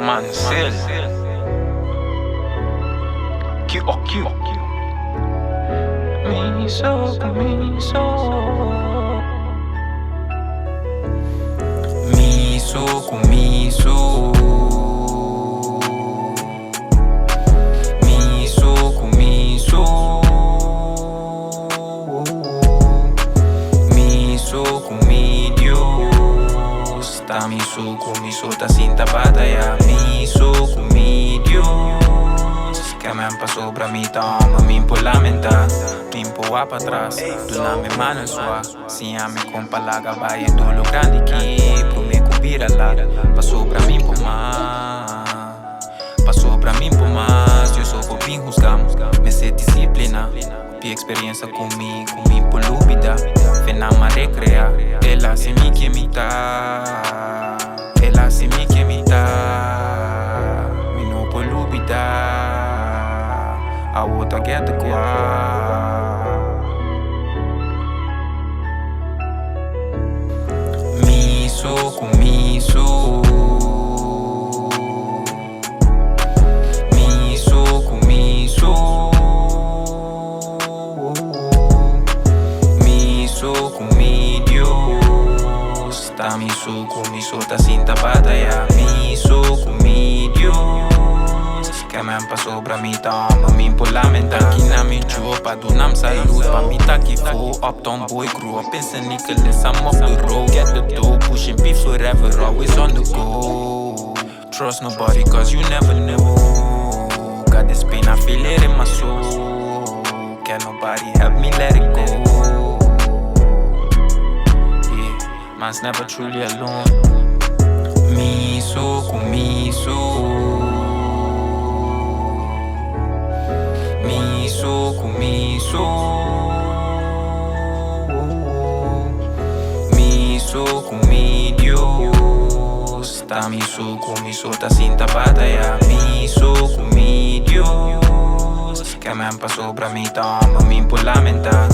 Mansell Q Miso com miso tá miso com miso tá cinta batalha miso com Deus que me han pasado pra mí toma me impo lamenta me impo a pra trás tu na me mano sua se a me compalaga vai do lo grande que pro me cubira lá passou pra mim por mais eu sou por bem juzgamos me sei disciplina pi experiência comigo me impo lúbida fena ma recrea ela se me que me me no por lúbida a outra gueta miso com miso tá miso com miso tá cinta batalha miso com Deus que me han passado pra mí toma me impo lamenta aqui na me chupa do nam salud pra mim tá aqui full uptown boy grew up in St. Nicholas I'm off the road get the dough pushing beef forever always on the go trust nobody cause you never know got this pain I feel it in my soul can't nobody help me let it go man's never truly alone miso com miso com miso com Deus tá miso com miso tá cinta batalha miso com Deus que me han pasado pra mí toma me impo lamenta